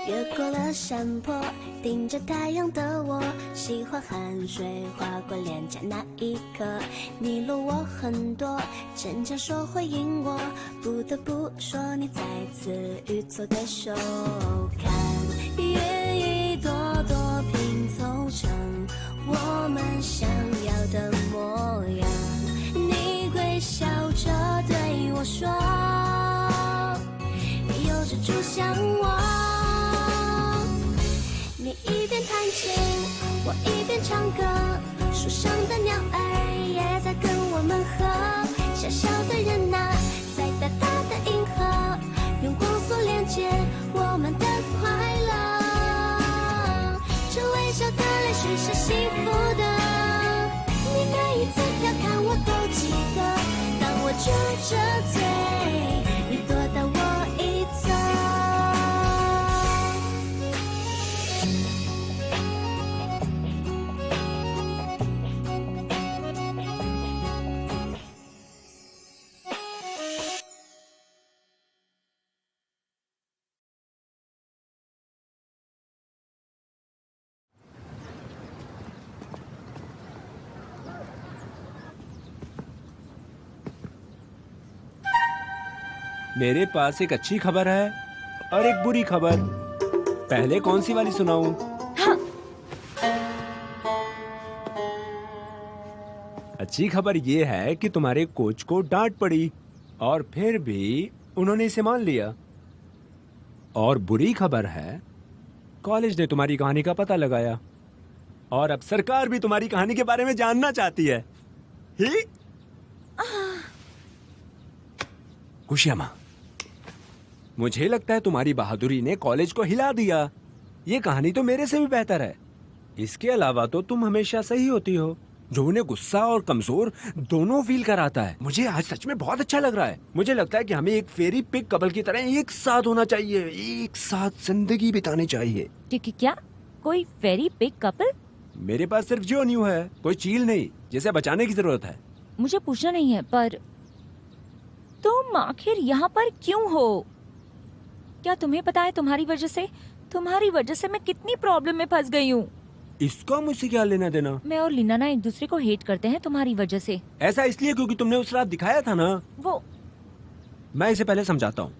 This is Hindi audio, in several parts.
越过了山坡，盯着太阳的我，喜欢汗水划过脸颊那一刻。你落我很多，逞强说回应我，不得不说你再次与错对手。看愿一朵朵拼凑成我们想要的模样。你会笑着对我说，有着猪像我。你一边弹琴，我一边唱歌，树上的鸟儿也在跟我们和。小小的人啊，在大大的银河，用光速连接我们的快乐。这微笑的泪水是幸福的，你每一次调侃我都记得。当我撅着嘴，你躲到我一侧。मेरे पास एक अच्छी खबर है और एक बुरी खबर। पहले कौन सी वाली सुनाऊं? हाँ। अच्छी खबर ये है कि तुम्हारे कोच को डांट पड़ी और फिर भी उन्होंने इसे मान लिया। और बुरी खबर है, कॉलेज ने तुम्हारी कहानी का पता लगाया और अब सरकार भी तुम्हारी कहानी के बारे में जानना चाहती है। ही? कुशियामा, मुझे लगता है तुम्हारी बहादुरी ने कॉलेज को हिला दिया। ये कहानी तो मेरे से भी बेहतर है। इसके अलावा तो तुम हमेशा सही होती हो, जो उन्हें गुस्सा और कमजोर दोनों फील कराता है। मुझे आज सच में बहुत अच्छा लग रहा है। मुझे लगता है कि हमें एक फेरी पिग कपल की तरह एक साथ होना चाहिए, एक साथ जिंदगी बितानी चाहिए। क्या? कोई फेरी पिग कपल? मेरे पास सिर्फ जो न्यू है, कोई चील नहीं जिसे बचाने की जरूरत है। मुझे पूछना नहीं है, पर तुम आखिर यहाँ पर क्यों हो? क्या तुम्हें पता है तुम्हारी वजह से मैं कितनी प्रॉब्लम में फंस गई हूँ? इसका मुझसे क्या लेना देना? मैं और लिनाना एक दूसरे को हेट करते हैं तुम्हारी वजह से। ऐसा इसलिए क्योंकि तुमने उस रात दिखाया था ना। वो मैं इसे पहले समझाता हूँ।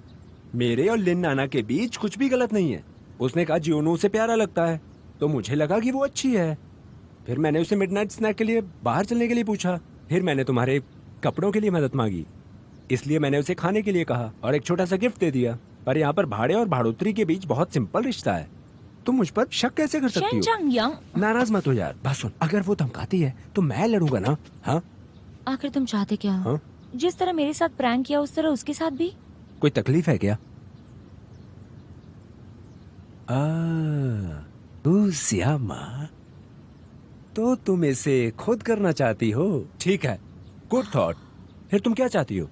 मेरे और लिनाना के बीच कुछ भी गलत नहीं है। उसने कहा जियोनो उसे प्यारा लगता है, तो मुझे लगा कि वो अच्छी है। फिर मैंने उसे मिडनाइट स्नैक के लिए बाहर चलने के लिए पूछा। फिर मैंने तुम्हारे कपड़ों के लिए मदद मांगी, इसलिए मैंने उसे खाने के लिए कहा और एक छोटा सा गिफ्ट दे दिया। पर यहाँ पर भाड़े और भाड़ोत्री के बीच बहुत सिंपल रिश्ता है। तुम मुझ पर शक कैसे कर सकती हो? नाराज मत हो यार। बात सुन, अगर वो धमकाती है तो मैं लड़ूंगा ना। हाँ, आखिर तुम चाहते क्या हो? हाँ? जिस तरह मेरे साथ प्रैंक किया उस तरह उसके साथ भी। कोई तकलीफ है क्या? कुशियामा, तो तुम इसे खुद करना चाहती हो? ठीक है, गुड थॉट। फिर तुम क्या चाहती हो?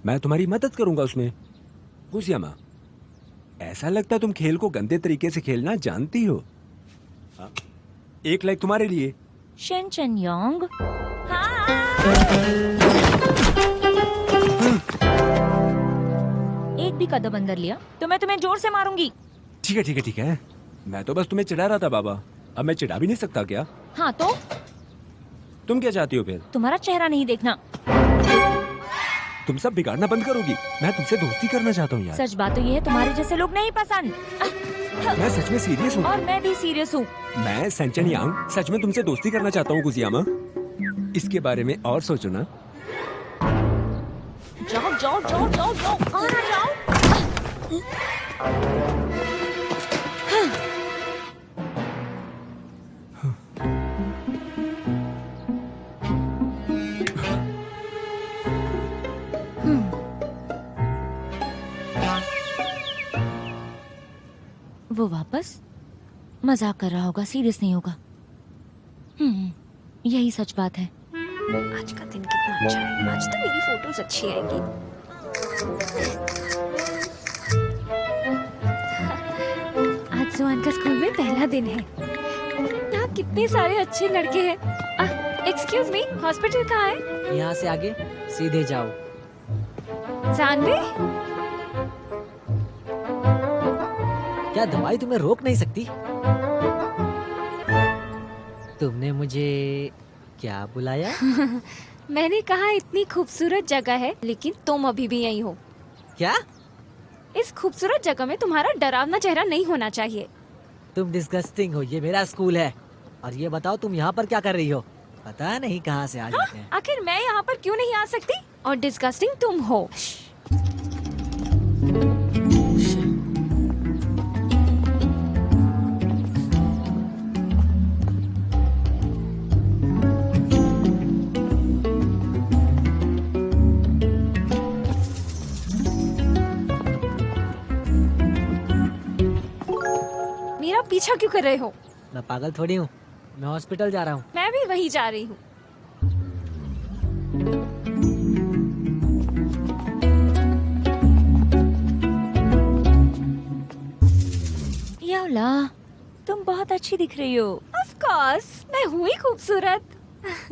मैं तुम्हारी मदद करूंगा उसमें। कुशियामा, ऐसा लगता है तुम खेल को गंदे तरीके से खेलना जानती हो। हाँ? एक लाइक तुम्हारे लिए। Shane chain Yong. एक भी कदम अंदर लिया तो मैं तुम्हें जोर से मारूंगी। ठीक है ठीक है ठीक है, मैं तो बस तुम्हें चिढ़ा रहा था बाबा। अब मैं चिढ़ा भी नहीं सकता क्या? हाँ तो तुम क्या चाहती हो फिर? तुम्हारा चेहरा नहीं देखना। तुम सब बिगाड़ना बंद करोगी? मैं तुमसे दोस्ती करना चाहता हूँ यार। सच बात तो ये है, तुम्हारे जैसे लोग नहीं पसंद। मैं सच में सीरियस हूँ। और मैं भी सीरियस हूँ। मैं सेंचन यांग सच में तुमसे दोस्ती करना चाहता हूँ कुशियामा। इसके बारे में और सोचो ना। जाओ जाओ जाओ जाओ जाओ, कहाँ ना जाओ। वो वापस मजाक कर रहा होगा, सीरियस नहीं होगा। यही सच बात है। आज का दिन कितना अच्छा है। आज तो मेरी फोटोज अच्छी आएंगी। आज सुहान का स्कूल में पहला दिन है। यहाँ कितने सारे अच्छे लड़के हैं। एक्सक्यूज मी, हॉस्पिटल कहाँ है? यहाँ से आगे सीधे जाओ। जानवी? क्या दवाई तुम्हें रोक नहीं सकती? तुमने मुझे क्या बुलाया? मैंने कहा इतनी खूबसूरत जगह है, लेकिन तुम अभी भी यहीं हो। क्या? इस खूबसूरत जगह में तुम्हारा डरावना चेहरा नहीं होना चाहिए। तुम डिस्गस्टिंग हो। ये मेरा स्कूल है। और ये बताओ तुम यहाँ पर क्या कर रही हो? पता नहीं कहाँ से आ जाते हैं। आखिर मैं यहाँ पर क्यों नहीं आ सकती? और डिस्गस्टिंग तुम हो। मेरा पीछा क्यों कर रहे हो? मैं पागल थोड़ी हूँ। मैं हॉस्पिटल जा रहा हूँ। मैं भी वहीं जा रही हूँ। यावला, तुम बहुत अच्छी दिख रही हो। ऑफ कोर्स, मैं हुई खूबसूरत।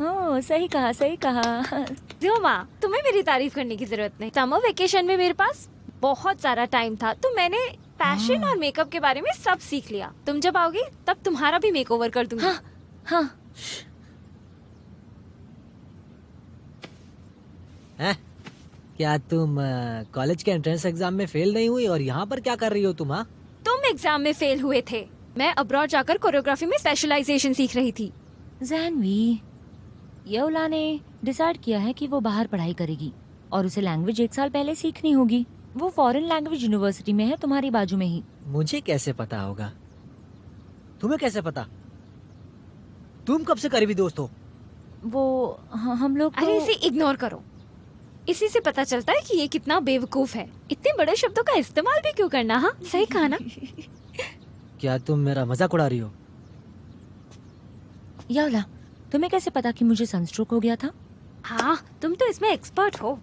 ओह, सही कहा, सही कहा। ज़ियोमा, तुम्हें मेरी तारीफ करने की जरूरत नहीं। समर वेकेशन में मेरे पास बहुत सारा टाइम था, तो मैंने फैशन और मेकअप के बारे में सब सीख लिया। तुम जब आओगी तब तुम्हारा भी मेकओवर कर दूंगी। हाँ, हाँ। हैं? क्या तुम कॉलेज के एंट्रेंस एग्जाम में फेल नहीं हुई और यहाँ पर क्या कर रही हो तुम? हाँ, तुम एग्जाम में फेल हुए थे। मैं अब्रॉड जाकर कोरियोग्राफी में स्पेशलाइजेशन सीख रही थी। जानवी, येवला ने डिसाइड किया है कि वो बाहर पढ़ाई करेगी और उसे लैंग्वेज 1 साल पहले सीखनी होगी। वो फॉरेन लैंग्वेज यूनिवर्सिटी में है, तुम्हारी बाजू में ही। मुझे कैसे पता होगा? तुम्हें कैसे पता? तुम कब से करीबी दोस्त हो? वो हम लोग अरे इसे इग्नोर करो। इसी से पता चलता है कि ये कितना बेवकूफ है। इतने बड़े शब्दों का इस्तेमाल भी क्यों करना? हाँ, सही कहा ना? क्या तुम मेरा मजाक उड़ा रही हो? यावला, तुम्हें कैसे पता कि मुझे सनस्ट्रोक हो गया था? हाँ, तुम तो इसमें एक्सपर्ट हो।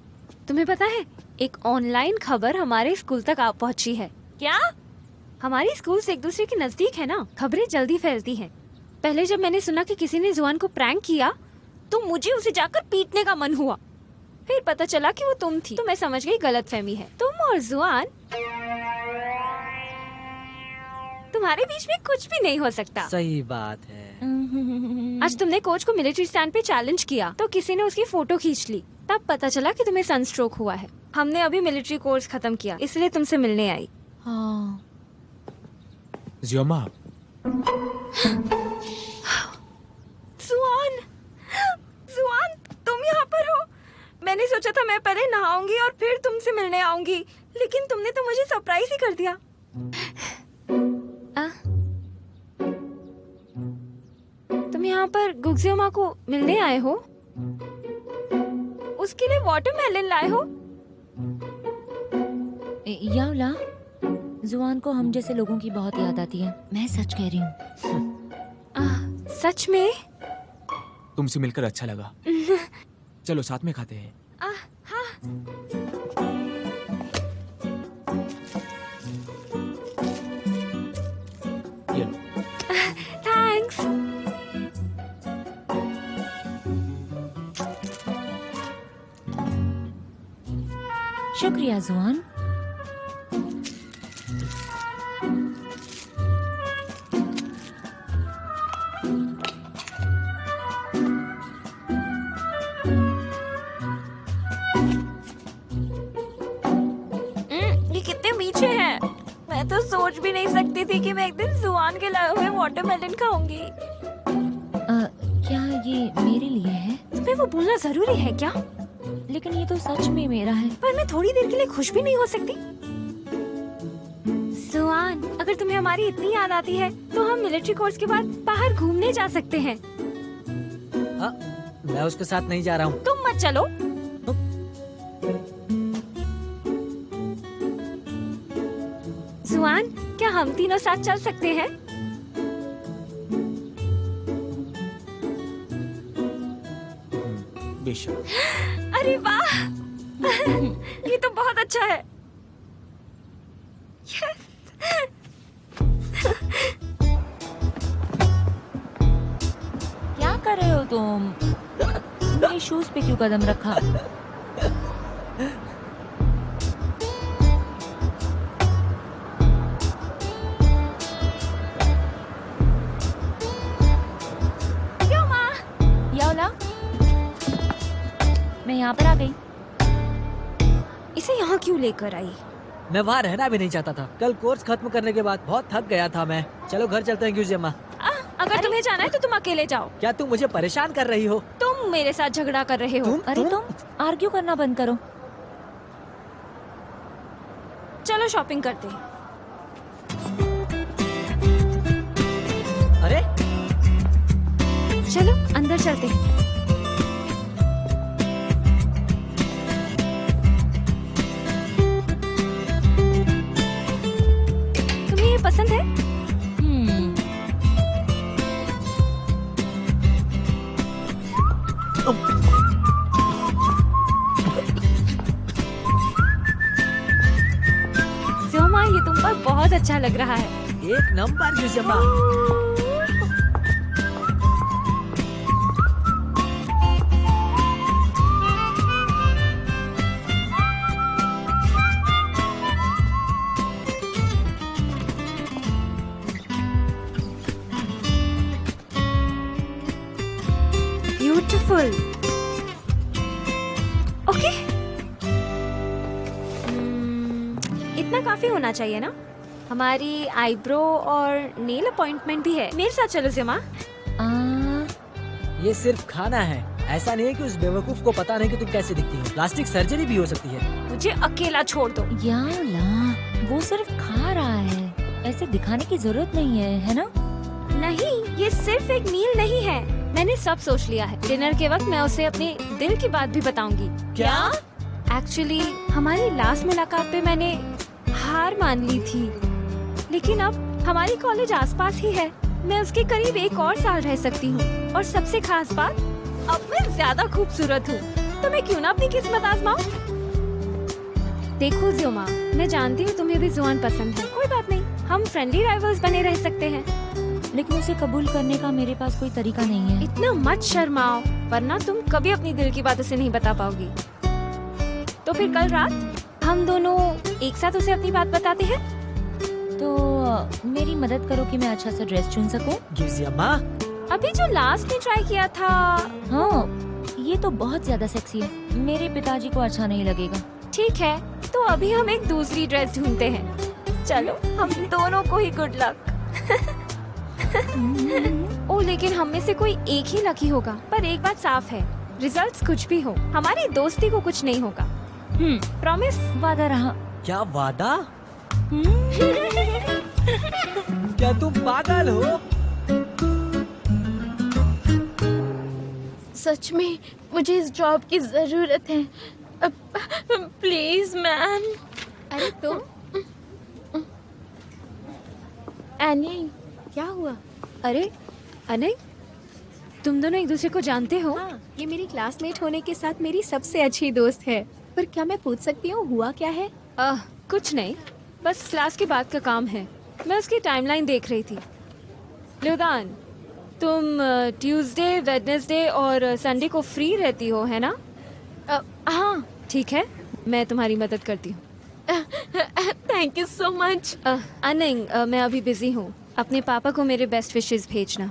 तुम्हें पता है, एक ऑनलाइन खबर हमारे स्कूल तक आ पहुंची है। क्या? हमारी स्कूल से एक दूसरे के नजदीक है ना, खबरें जल्दी फैलती हैं। पहले जब मैंने सुना कि किसी ने जुआन को प्रैंक किया, तो मुझे उसे जाकर पीटने का मन हुआ। फिर पता चला कि वो तुम थी, तो मैं समझ गई गलतफहमी है। तुम और जुआन, तुम्हारे बीच में कुछ भी नहीं हो सकता। सही बात है। आज तुमने कोच को मिलिट्री स्टैंड पे चैलेंज किया, तो किसी ने उसकी फोटो खींच ली। तब पता चला कि तुम्हें सनस्ट्रोक हुआ है। हमने अभी मिलिट्री कोर्स खत्म किया, इसलिए तुमसे मिलने आई। हाँ। ज़ियोमा, जुआन, जुआन, तुम यहाँ पर हो? मैंने सोचा था मैं पहले नहाऊंगी और फिर तुमसे मिलने आऊंगी, लेकिन तुमने तो मुझे सरप्राइज ही कर दिया। तुम यहाँ पर गुगजियोमा को मिलने आए हो? उसके लिए वाटरमेलन लाए हो? यावला, जुआन को हम जैसे लोगों की बहुत याद आती है। मैं सच कह रही हूँ। सच में? तुमसे मिलकर अच्छा लगा। चलो साथ में खाते हैं। हाँ। ये लो। थैंक्स। शुक्रिया जुआन। ये कितने मीठे हैं। मैं तो सोच भी नहीं सकती थी कि मैं एक दिन जुआन के लाए हुए वाटरमेलन खाऊंगी। क्या ये मेरे लिए है? तुम्हें वो बोलना जरूरी है क्या? लेकिन ये तो सच में मेरा है। पर मैं थोड़ी देर के लिए खुश भी नहीं हो सकती? जुआन, अगर तुम्हें हमारी इतनी याद आती है, तो हम मिलिट्री कोर्स के बाद बाहर घूमने जा सकते हैं। हाँ, मैं उसके साथ नहीं जा रहा हूँ। तुम मत चलो। जुआन, क्या हम तीनों साथ चल सकते हैं? बेशक। अरे वाह, ये तो बहुत अच्छा है। Yes! क्या कर रहे हो तुम? मेरे शूज पे क्यों कदम रखा? यहाँ पर आ गई। इसे यहाँ क्यों लेकर आई? मैं वहाँ रहना भी नहीं चाहता था। कल कोर्स खत्म करने के बाद बहुत थक गया था मैं। चलो घर चलते हैं क्यूजी अम्मा। अगर तुम्हें जाना है तो तुम अकेले जाओ। क्या तुम मुझे परेशान कर रही हो? तुम मेरे साथ झगड़ा कर रहे हो। अरे तुम आर्ग्यू करना बंद करो। चलो शॉपिंग करते हैं। अरे चलो अंदर चलते हैं। तुम्हें ये पसंद है? जोमा, ये तुम पर बहुत अच्छा लग रहा है। एक नंबर क्यूजी अम्मा। ब्यूटीफुल। ओके, इतना काफी होना चाहिए ना? हमारी आईब्रो और नेल अपॉइंटमेंट भी है। मेरे साथ चलो जिमा। ये सिर्फ खाना है। ऐसा नहीं है कि उस बेवकूफ को पता नहीं कि तुम कैसे दिखती हो। प्लास्टिक सर्जरी भी हो सकती है। मुझे अकेला छोड़ दो। याला, वो सिर्फ खा रहा है, ऐसे दिखाने की जरूरत नहीं है ना? नहीं, ये सिर्फ एक मील नहीं है। मैंने सब सोच लिया है। डिनर के वक्त मैं उसे अपने दिल की बात भी बताऊंगी। क्या? एक्चुअली हमारी लास्ट मुलाकात पे मैंने हार मान ली थी, लेकिन अब हमारी कॉलेज आसपास ही है। मैं उसके करीब एक और साल रह सकती हूँ। और सबसे खास बात, अब मैं ज्यादा खूबसूरत हूँ, तो मैं क्यों ना अपनी किस्मत आजमाऊं? देखो ज़ोमा, मैं जानती हूँ तुम्हें भी जुआन पसंद है। कोई बात नहीं, हम फ्रेंडली राइवल्स बने रह सकते हैं। लेकिन उसे कबूल करने का मेरे पास कोई तरीका नहीं है। इतना मत शर्माओ, वरना तुम कभी अपनी दिल की बात उसे नहीं बता पाओगी। तो फिर कल रात हम दोनों एक साथ उसे अपनी बात बताते हैं। तो मेरी मदद करो कि मैं अच्छा सा ड्रेस चुन सकूं। क्यूजी अम्मा। अभी जो लास्ट में ट्राई किया था। हाँ, ये तो बहुत ज्यादा सेक्सी है। मेरे पिताजी को अच्छा नहीं लगेगा। ठीक है, तो अभी हम एक दूसरी ड्रेस ढूंढते हैं। चलो, हम दोनों को ही गुड लक। ओ, लेकिन हम में से कोई एक ही लकी होगा। पर एक बात साफ है, रिजल्ट्स कुछ भी हो, हमारी दोस्ती को कुछ नहीं होगा। प्रॉमिस? वादा रहा। क्या वादा? क्या तुम पागल हो? सच में मुझे इस जॉब की जरूरत है। Please ma'am. अरे तुम? एनी, क्या हुआ? अरे अनय, तुम दोनों एक दूसरे को जानते हो? हाँ, ये मेरी क्लासमेट होने के साथ मेरी सबसे अच्छी दोस्त है। पर क्या मैं पूछ सकती हूँ हुआ क्या है? कुछ नहीं, बस क्लास के बाद का काम है। मैं उसकी टाइमलाइन देख रही थी। लुदान, तुम ट्यूसडे, वेडनेसडे और संडे को फ्री रहती हो, है ना? हाँ। ठीक है, मैं तुम्हारी मदद करती हूँ। Thank you so much. अनिंग, मैं अभी बिजी हूँ। अपने पापा को मेरे बेस्ट विशेस भेजना।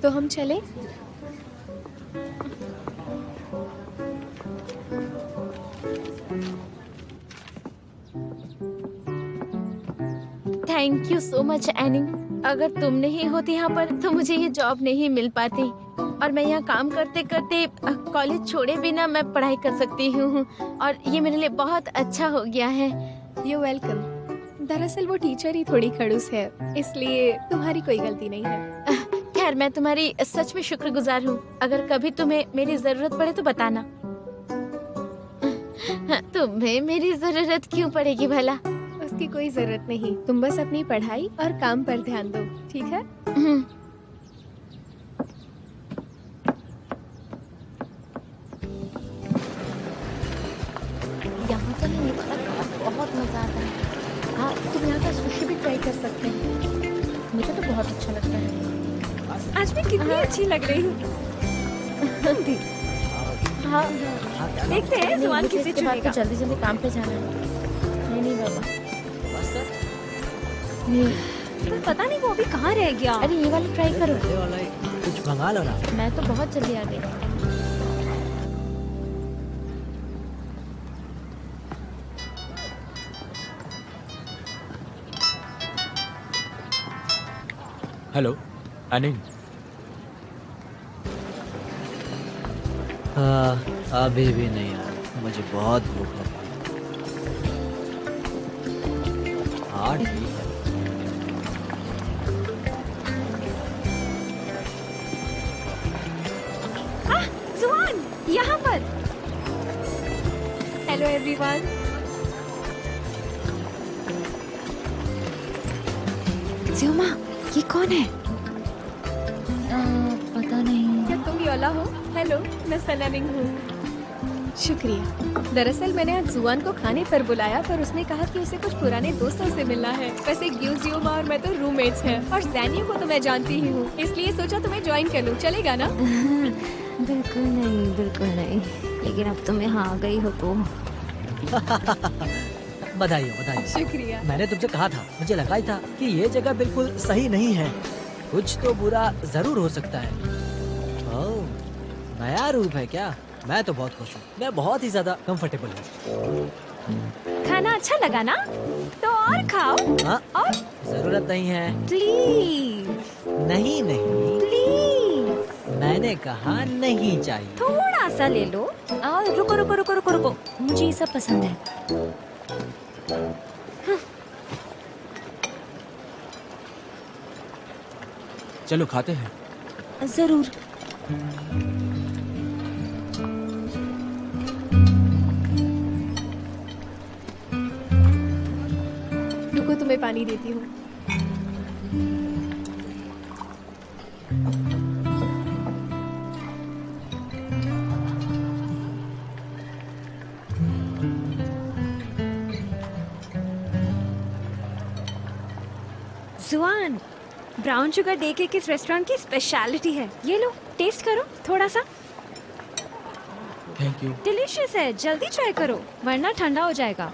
तो हम चले? थैंक यू सो मच एनिंग। अगर तुम नहीं होती यहाँ पर तो मुझे ये जॉब नहीं मिल पाती, और मैं यहाँ काम करते करते कॉलेज छोड़े बिना मैं पढ़ाई कर सकती हूँ, और ये मेरे लिए बहुत अच्छा हो गया है। You welcome. दरअसल वो टीचर ही थोड़ी खड़ूस है, इसलिए तुम्हारी कोई गलती नहीं है। खैर, मैं तुम्हारी सच में शुक्रगुजार हूँ। अगर कभी तुम्हें मेरी जरूरत पड़े तो बताना। तुम्हें मेरी जरूरत क्यों पड़ेगी भला? उसकी कोई जरूरत नहीं, तुम बस अपनी पढ़ाई और काम पर ध्यान दो, ठीक है? यहाँ तो नहीं बहुत मजा आता है। हाँ, तुम यहाँ का सुशी भी ट्राई कर सकते हैं, मुझे तो बहुत अच्छा लगता है। आज मैं कितनी अच्छी लग रही हूँ। हाँ, देखते हैं जुआन किसे इसके बाद तो चुनेगा। जल्दी जल्दी काम पे जाना है। नहीं बाबा, नहीं। पर पता नहीं वो अभी कहाँ रह गया। अरे ये वाला ट्राई करो। ये वाला कुछ मंगा लो ना। मैं तो बहुत जल्दी आ गई। हेलो अनिल। अभी भी नहीं यार, मुझे बहुत भूख लगी। हाँ ठीक है। जुआन, यहाँ पर। Hello everyone. ज्योमा, ये कौन है? पता नहीं। क्या तुम योला हो? हेलो, मैं सनानिंग हूँ। शुक्रिया। दरअसल मैंने आज जुआन को खाने पर बुलाया, पर उसने कहा कि उसे कुछ पुराने दोस्तों से मिलना है। वैसे ग्यूजियोमा और मैं तो रूममेट्स हैं, और जैनियो को तो मैं जानती ही हूँ, इसलिए सोचा तुम्हें ज्वाइन कर लूँ। चलेगा ना? बिल्कुल नहीं, बिल्कुल नहीं। लेकिन अब तुम यहाँ आ गई हो तो बधाई हो, बधाई हो। शुक्रिया। मैंने तुमसे कहा था, मुझे लगा ही था कि ये जगह बिल्कुल सही नहीं है। कुछ तो बुरा जरूर हो सकता है। ओह, नया रूप है क्या? मैं तो बहुत खुश हूँ। मैं बहुत ही ज्यादा कंफर्टेबल हूँ। खाना अच्छा लगा ना? तो और खाओ। हाँ, और जरूरत नहीं है। प्लीज, नहीं नहीं, प्लीज मैंने कहा नहीं चाहिए। थोड़ा सा ले लो। रुको रुको रुको रुको रुको, मुझे ये सब पसंद है। चलो खाते हैं। जरूर। रुको, तुम्हें पानी देती हूँ। जुआन, ब्राउन शुगर डे केक इस रेस्टोरेंट की स्पेशलिटी है। ये लो, टेस्ट करो थोड़ा सा। Thank you. डिलीशियस है, जल्दी ट्राई करो वरना ठंडा हो जाएगा।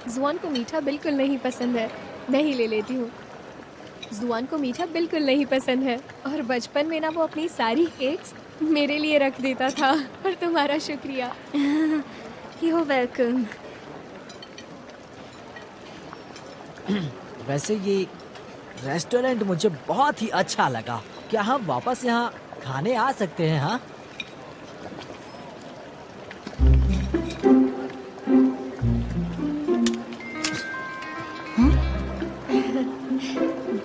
जुआन को मीठा बिल्कुल नहीं पसंद है। मैं ही ले लेती हूँ। जुआन को मीठा बिल्कुल नहीं पसंद है, और बचपन में ना वो अपनी सारी केक्स मेरे लिए रख देता था। और तुम्हारा शुक्रिया। You welcome. वैसे ये रेस्टोरेंट मुझे बहुत ही अच्छा लगा। क्या हम वापस यहाँ खाने आ सकते हैं? हाँ,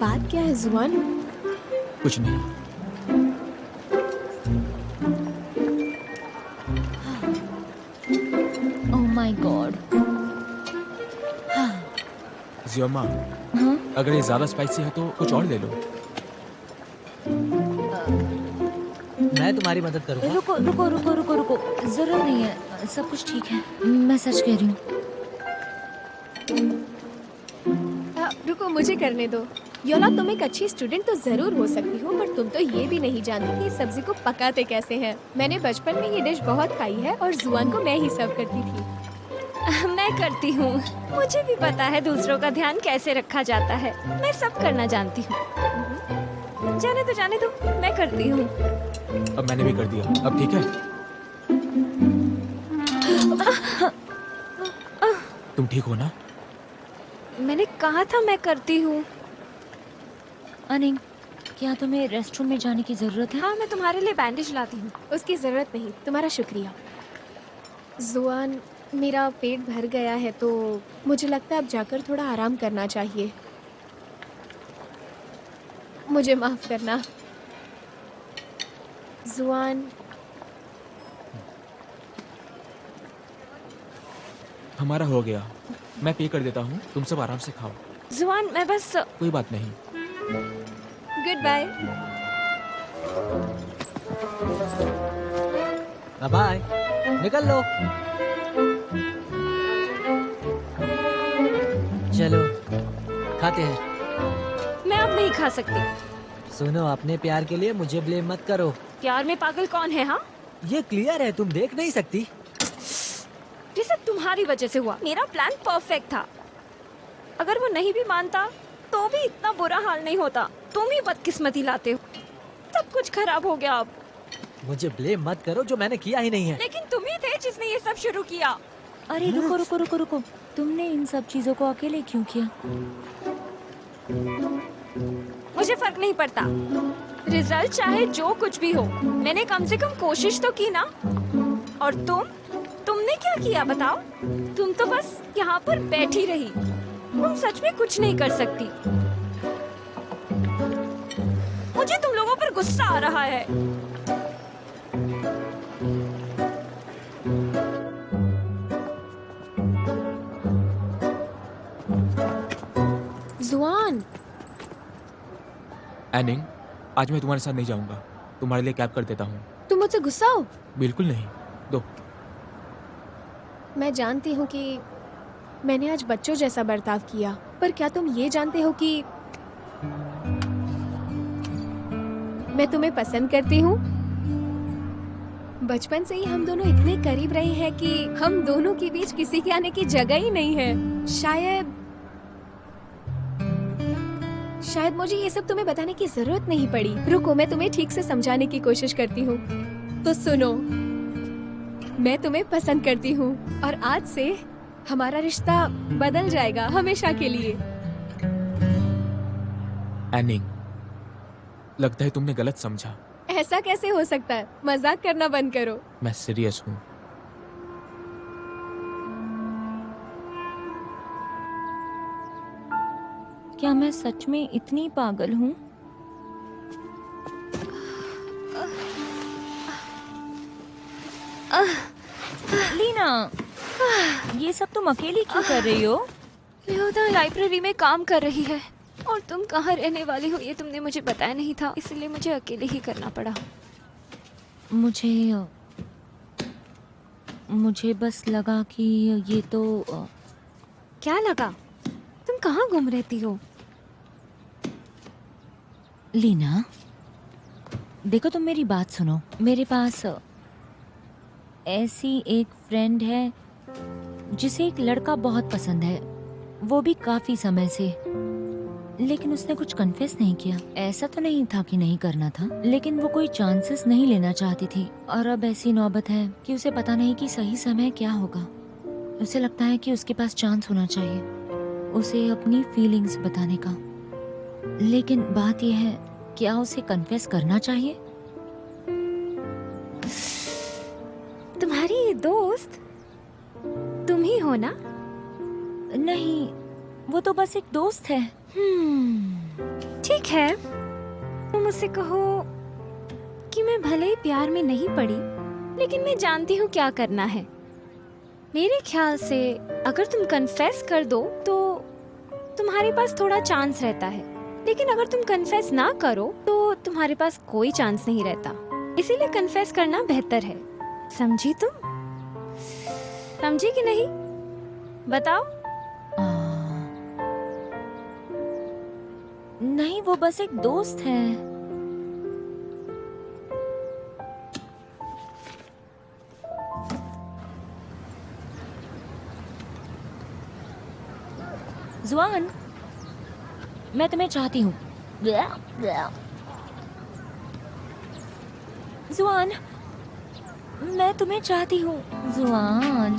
बात क्या है जुआन? कुछ नहीं। Oh my God. जियोमा, हाँ? अगर ये ज्यादा स्पाइसी है तो कुछ और ले लो। मैं तुम्हारी मदद करूँगा। रुको रुको रुको रुको रुको, जरूरत नहीं है, सब कुछ ठीक है। मैं सच कह रही हूँ। रुको, मुझे करने दो। योला, तुम एक अच्छी स्टूडेंट तो जरूर हो सकती हो, पर तुम तो ये भी नहीं जानती कि इस सब्जी को पकाते कैसे हैं। मैंने बचपन में ये डिश बहुत खाई है, और जुआन को मैं ही सर्व करती थी। मैं करती हूँ। मुझे भी पता है दूसरों का ध्यान कैसे रखा जाता है। मैं सब करना जानती हूँ। जाने दो, मैं करती हूँ। अब मैंने भी कर दिया, अब ठीक है? तुम ठीक हो ना? मैंने कहा था मैं करती हूँ। अनिंग, क्या तुम्हें रेस्टरूम में जाने की जरूरत है? हाँ, मैं तुम्हारे लिए बैंडेज लाती हूँ। उसकी जरूरत नहीं, तुम्हारा शुक्रिया। जुआन, मेरा पेट भर गया है, तो मुझे लगता है अब जाकर थोड़ा आराम करना चाहिए। मुझे माफ करना। जुआन, हमारा हो गया, मैं पे कर देता हूँ, तुम सब आराम से खाओ। जुआन, मैं बस। कोई बात नहीं। Good bye. बाय, निकल लो। चलो खाते हैं। मैं अब नहीं खा सकती। सुनो, अपने प्यार के लिए मुझे ब्लेम मत करो। प्यार में पागल कौन है? हाँ, ये क्लियर है, तुम देख नहीं सकती। ये सब तुम्हारी वजह से हुआ। मेरा प्लान परफेक्ट था। अगर वो नहीं भी मानता तो भी इतना बुरा हाल नहीं होता। तुम ही बदकिस्मती लाते हो। सब कुछ खराब हो गया अब। मुझे ब्लेम मत करो, जो मैंने किया ही नहीं है। लेकिन तुम ही थे जिसने ये सब शुरू किया। अरे रुको रुको रुको रुको, तुमने इन सब चीजों को अकेले क्यों किया? मुझे फर्क नहीं पड़ता, रिजल्ट चाहे जो कुछ भी हो, मैंने कम से कम कोशिश तो की ना। और तुमने क्या किया बताओ? तुम तो बस यहाँ पर बैठी रही। तुम सच में कुछ नहीं कर सकती। मुझे तुम लोगों पर गुस्सा आ रहा है। जुआन, एनिंग, आज मैं तुम्हारे साथ नहीं जाऊंगा। तुम्हारे लिए कैब कर देता हूँ। तुम मुझसे गुस्सा हो? बिल्कुल नहीं, दो। मैं जानती हूँ कि मैंने आज बच्चों जैसा बर्ताव किया, पर क्या तुम ये जानते हो कि मैं तुम्हें पसंद करती हूँ? बचपन से ही हम दोनों इतने करीब रहे हैं कि हम दोनों के बीच किसी के आने की जगह ही नहीं है। शायद मुझे ये सब तुम्हें बताने की जरूरत नहीं पड़ी। रुको, मैं तुम्हें ठीक से समझाने की कोशिश करती हूँ। तो सुनो, मैं तुम्हें पसंद करती हूँ और आज से हमारा रिश्ता बदल जाएगा हमेशा के लिए। एनिंग, लगता है तुमने गलत समझा। ऐसा कैसे हो सकता है? मजाक करना बंद करो। मैं सीरियस हूँ। क्या मैं सच में इतनी पागल हूँ? लीना, ये सब तुम अकेली क्यों कर रही हो? लियोदा लाइब्रेरी में काम कर रही है और तुम कहाँ रहने वाली हो ये तुमने मुझे बताया नहीं था, इसलिए मुझे अकेले ही करना पड़ा। मुझे बस लगा कि ये तो क्या लगा? तुम कहाँ गुम रहती हो? लीना, देखो तुम मेरी बात सुनो। मेरे पास ऐसी एक फ्रेंड है जिसे एक लड़का बहुत पसंद है, वो भी काफी समय से, लेकिन उसने कुछ कन्फेस नहीं किया। ऐसा तो नहीं था कि नहीं करना था, लेकिन वो कोई चांसेस नहीं लेना चाहती थी। और अब ऐसी नौबत है कि उसे पता नहीं कि सही समय क्या होगा। उसे लगता है कि उसके पास चांस होना चाहिए उसे अपनी फीलिंग्स बताने का। लेकिन बात यह है, क्या उसे कन्फेस करना चाहिए? तुम्हारी ये दोस्त तुम ही हो ना? नहीं, वो तो बस एक दोस्त है। ठीक है, तुम मुझसे कहो कि मैं भले ही प्यार में नहीं पड़ी, लेकिन मैं जानती हूँ क्या करना है। मेरे ख्याल से अगर तुम कन्फेस कर दो तो तुम्हारे पास थोड़ा चांस रहता है, लेकिन अगर तुम कन्फेस ना करो तो तुम्हारे पास कोई चांस नहीं रहता। इसीलिए कन्फेस करना बेहतर है। समझी तुम? समझी कि नहीं? बताओ। नहीं, वो बस एक दोस्त है। जुआन, मैं तुम्हें चाहती हूँ। जुआन, मैं तुम्हें चाहती हूँ। जुआन,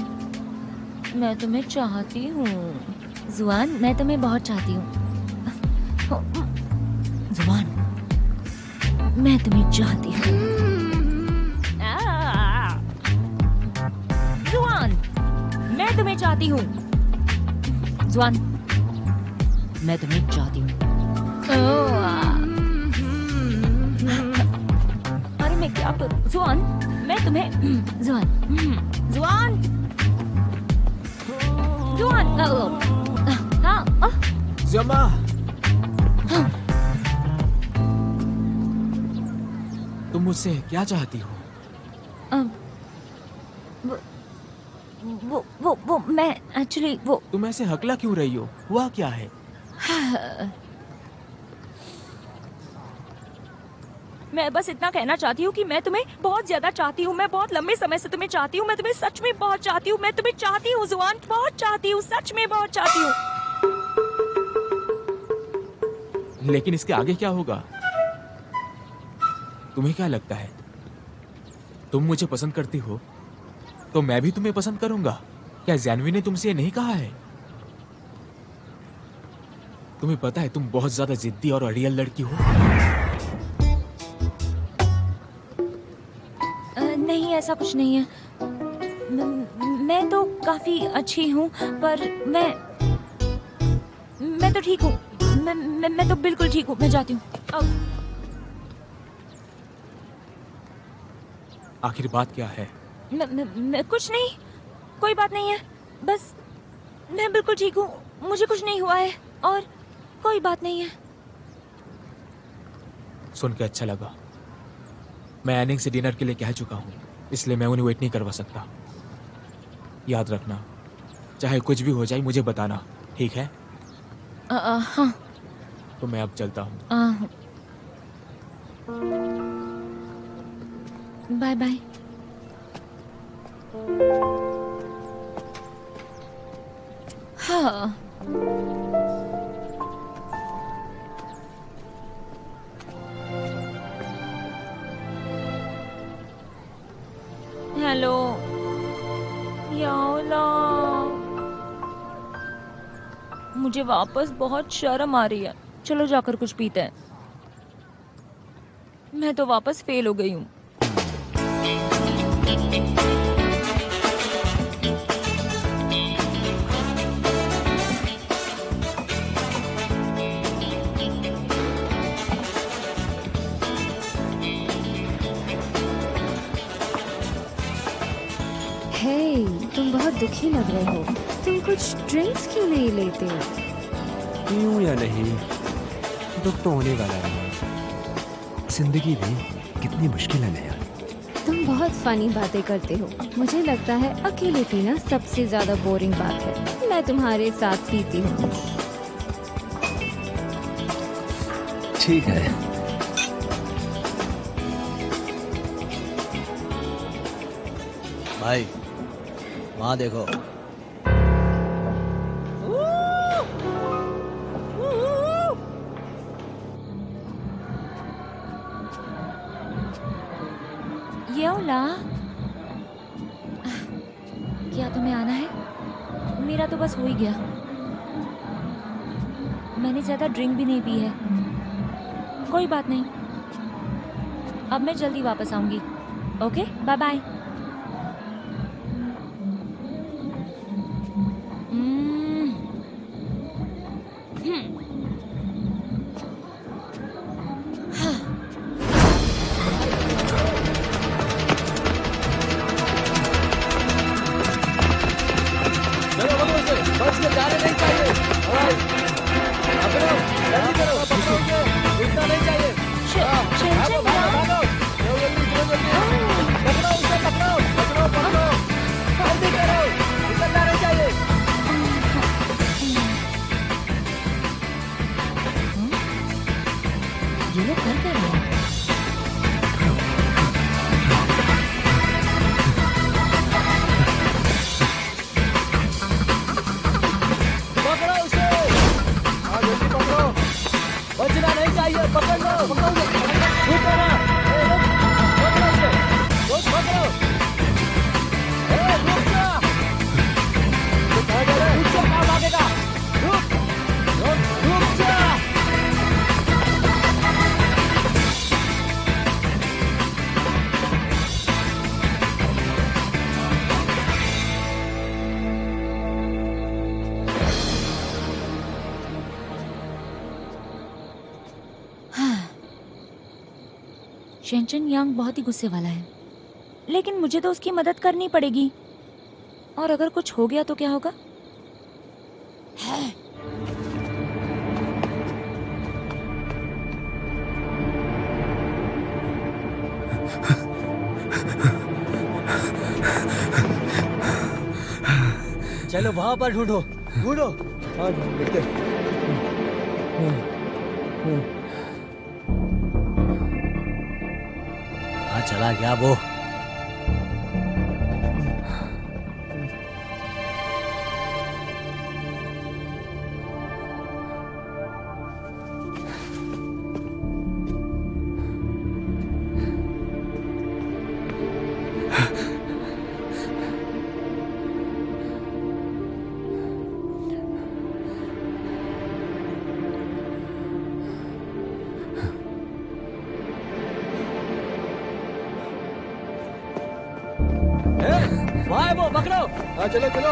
मैं तुम्हें चाहती हूँ। जुआन, मैं तुम्हें बहुत चाहती हूँ। जुआन, मैं तुम्हें चाहती हूँ। जुआन, मैं तुम्हें चाहती हूँ। जुआन, मैं तुम्हें चाहती हूँ। अरे मैं क्या करूँ? जुआन, मैं तुम्हें जुआन जुआन जुआन हाँ जमा। तुम मुझसे क्या चाहती हो? वो मैं एक्चुअली वो तुम ऐसे हकला क्यों रही हो? हुआ क्या है? मैं बस इतना कहना चाहती हूँ कि मैं तुम्हें बहुत ज्यादा चाहती हूँ। मैं बहुत लंबे समय से तुम्हें चाहती हूँ। मैं तुम्हें सच में बहुत चाहती हूँ। मैं तुम्हें चाहती हूँ जुआन, बहुत चाहती हूँ, सच में बहुत चाहती हूँ। लेकिन इसके आगे क्या होगा? तुम्हें क्या लगता है? तुम मुझे पसंद करती हो तो मैं भी तुम्हें पसंद करूंगा। क्या जानवी ने तुमसे ये नहीं कहा है? तुम्हें पता है तुम बहुत ज्यादा जिद्दी और अड़ियल लड़की हो। नहीं, ऐसा कुछ नहीं है। मैं तो काफी अच्छी हूँ, पर मैं तो ठीक हूँ। मैं तो बिल्कुल ठीक हूँ। मैं जाती हूँ। आखिर बात क्या है? कुछ नहीं, कोई बात नहीं है। बस मैं बिल्कुल ठीक हूँ, मुझे कुछ नहीं हुआ है और कोई बात नहीं है। सुन के अच्छा लगा। मैं एनिंग से डिनर के लिए कह चुका हूँ, इसलिए मैं उन्हें वेट नहीं करवा सकता। याद रखना, चाहे कुछ भी हो जाए मुझे बताना, ठीक है? हाँ। तो मैं अब चलता हूँ। Bye bye. हाँ। हेलो याओला, मुझे वापस बहुत शर्म आ रही है। चलो जाकर कुछ पीते हैं। मैं तो वापस फेल हो गई हूँ। हे, तुम बहुत दुखी लग रहे हो। तुम कुछ ड्रिंक्स क्यों नहीं लेते? यूं या नहीं, दुख तो होने वाला है। जिंदगी भी कितनी मुश्किल है ना यार। तुम बहुत फनी बातें करते हो। मुझे लगता है अकेले पीना सबसे ज्यादा बोरिंग बात है। मैं तुम्हारे साथ पीती हूँ। ठीक है। भाई वहाँ देखो। याओला, क्या तुम्हें आना है? मेरा तो बस हो ही गया। मैंने ज्यादा ड्रिंक भी नहीं पी है। कोई बात नहीं, अब मैं जल्दी वापस आऊंगी। Okay, bye bye. ये लोग कर क्या रहे हैं? पकड़ो उसे। हाँ जल्दी पकड़ो, बचना नहीं चाहिए। पकड़ लो, पकड़ो उसे। रुको ना, पकड़ो उसे, पकड़ो। रुक जा, रुक जा, कहाँ भागेगा? रुक जा। शेंचन यांग बहुत ही गुस्से वाला है, लेकिन मुझे तो उसकी मदद करनी पड़ेगी। और अगर कुछ हो गया तो क्या होगा? चलो वहां पर ढूंढो, ढूंढो। हाँ देखते। हाँ चला गया वो। हाँ चलो चलो।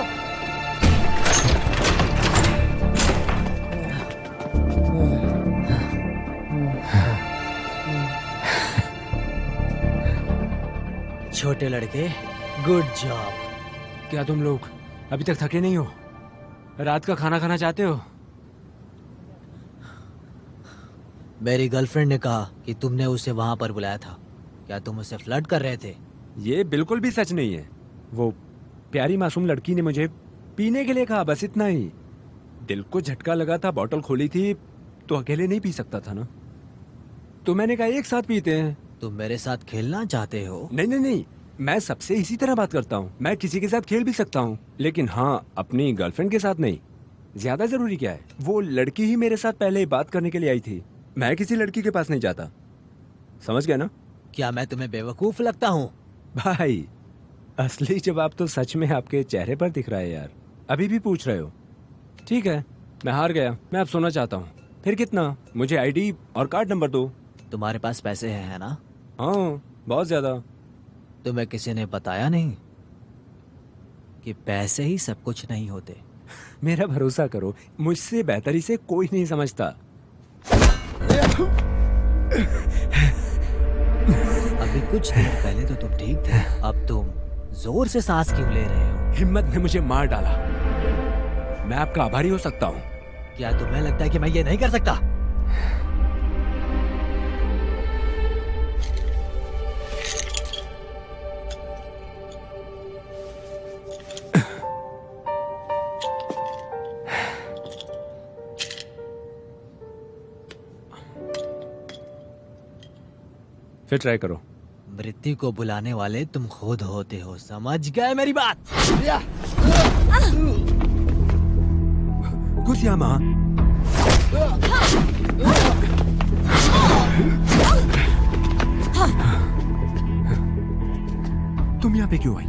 छोटे लड़के, गुड जॉब। क्या तुम लोग अभी तक थके नहीं हो? रात का खाना खाना चाहते हो? मेरी गर्लफ्रेंड ने कहा कि तुमने उसे वहां पर बुलाया था। क्या तुम उससे फ्लर्ट कर रहे थे? ये बिल्कुल भी सच नहीं है। वो प्यारी मासूम लड़की ने मुझे पीने के लिए कहा, बस इतना ही। दिल को झटका लगा था, बॉटल खोली थी तो अकेले नहीं पी सकता था ना, तो मैंने कहा एक साथ पीते हैं। तुम मेरे साथ खेलना चाहते हो? नहीं नहीं नहीं, मैं सबसे इसी तरह बात करता हूँ। मैं किसी के साथ खेल भी सकता हूँ, लेकिन हाँ, अपनी गर्लफ्रेंड के साथ नहीं। ज्यादा जरूरी क्या है? वो लड़की ही मेरे साथ पहले ही बात करने के लिए आई थी। मैं किसी लड़की के पास नहीं जाता, समझ गया ना? क्या मैं तुम्हें बेवकूफ लगता हूँ? भाई, असली जवाब तो सच में आपके चेहरे पर दिख रहा है यार। अभी भी पूछ रहे हो? ठीक है, मैं हार गया। मैं अब सोना चाहता हूँ। फिर कितना? मुझे आईडी और कार्ड नंबर दो। तुम्हारे पास पैसे हैं, है ना? हाँ, बहुत ज्यादा। तुम्हें किसी ने बताया नहीं कि पैसे ही सब कुछ नहीं होते? मेरा भरोसा करो, मुझसे बेहतर इसे कोई नहीं समझता। अभी कुछ देर पहले तो तुम ठीक थे, अब तुम जोर से सांस क्यों ले रहे हो? हिम्मत ने मुझे मार डाला। मैं आपका आभारी हो सकता हूँ। क्या तुम्हें लगता है कि मैं ये नहीं कर सकता? फिर ट्राई करो। मृत्यु को बुलाने वाले तुम खुद होते हो, समझ गए मेरी बात? घुस यहाँ माँ। तुम यहाँ पे क्यों आई?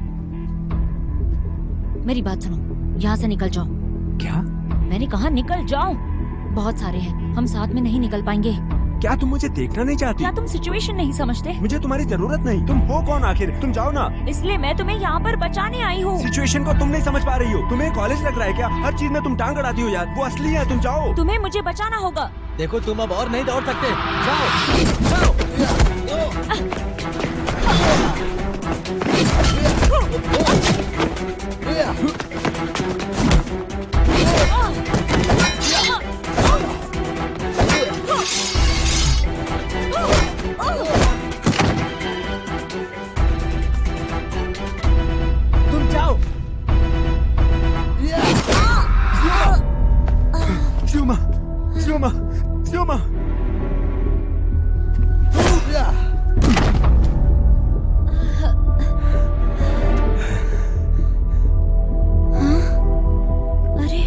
मेरी बात सुनो, यहाँ से निकल जाओ। क्या? मैंने कहा निकल जाओ। बहुत सारे हैं, हम साथ में नहीं निकल पाएंगे। क्या तुम मुझे देखना नहीं चाहती? क्या तुम सिचुएशन नहीं समझते? मुझे तुम्हारी जरूरत नहीं। तुम हो कौन आखिर? तुम जाओ ना। इसलिए मैं तुम्हें यहाँ पर बचाने आई हूँ। सिचुएशन को तुम नहीं समझ पा रही हो। तुम्हें कॉलेज लग रहा है क्या? हर चीज में तुम टांग अड़ाती हो यार। वो असली है, तुम जाओ। तुम्हें मुझे बचाना होगा। देखो तुम अब और नहीं दौड़ सकते, जाओ जाओ। तुम जाओ। Zuma! Zuma! Zuma! अरे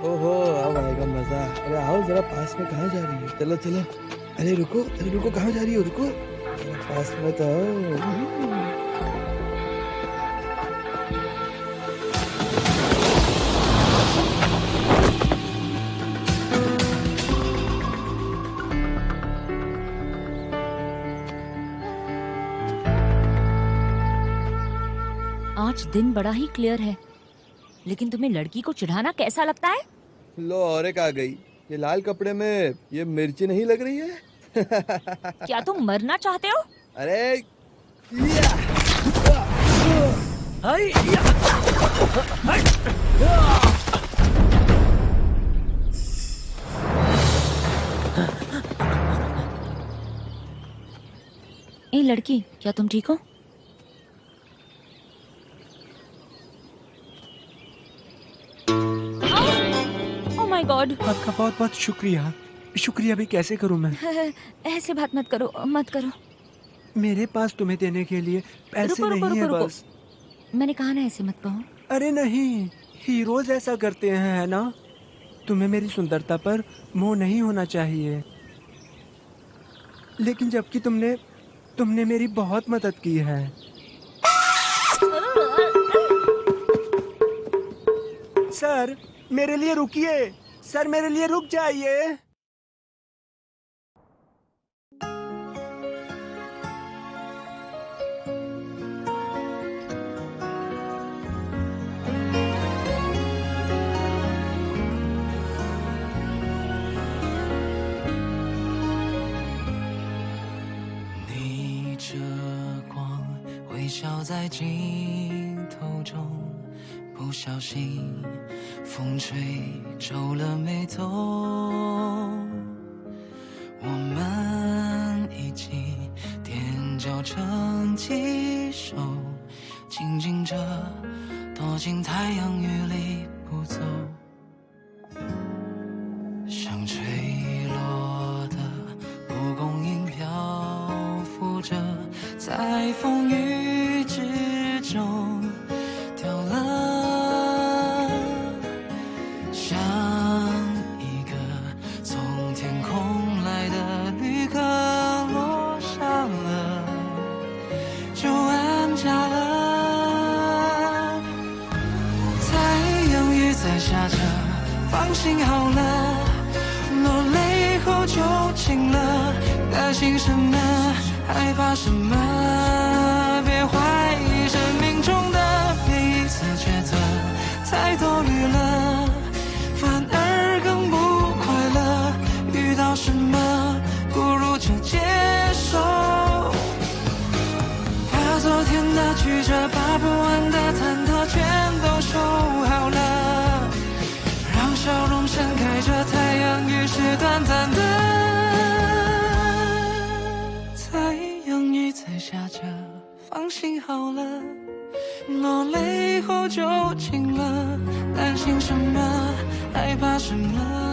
ओहो, अब आएगा मजा। अरे आओ जरा पास में, कहाँ जा रही हो? चलो चलो। अरे रुको, कहाँ जा रही हो? रुको, जरा पास में तो आओ। आज दिन बड़ा ही क्लियर है, लेकिन तुम्हें लड़की को चिढ़ाना कैसा लगता है? लो, और एक आ गई। ये लाल कपड़े में ये मिर्ची नहीं लग रही है? क्या तुम मरना चाहते हो? अरे हाय, ए लड़की, क्या तुम ठीक हो? Oh my God. आपका बहुत बहुत शुक्रिया। शुक्रिया भी कैसे करूं मैं? ऐसे बात मत करो, मत करो। मेरे पास तुम्हें देने के लिए पैसे रुको, रुको, नहीं है रुको, रुको। बस। मैंने कहा ना ऐसे मत कहो। अरे नहीं, हीरोज ऐसा करते हैं, है ना? तुम्हें मेरी सुंदरता पर मोह नहीं होना चाहिए। लेकिन जबकि तुमने मेरी बहुत मदद की है। सर, मेरे लिए रुकिए। सर, मेरे लिए रुक जाइए।逆着光，微笑在镜头中，不小心风吹皱了眉头。我们一起踮脚成几首，静静着躲进太阳雨里不走。像吹落的蒲公英漂浮着，在风雨之中掉了，像一个从天空来的旅客落下了，就安家了。太阳雨在下着，放心好了，落泪后就晴了，担心什么，害怕什么，别怀疑生命中的每一次抉择，太多虑了，反而更不快乐。遇到什么，不如就接受，把昨天的曲折，把不完的忐忑全都收好了，让笑容盛开着，太阳雨是短暂的，太阳雨在下着，放心好了，落泪后就晴了，担心什么，害怕什么。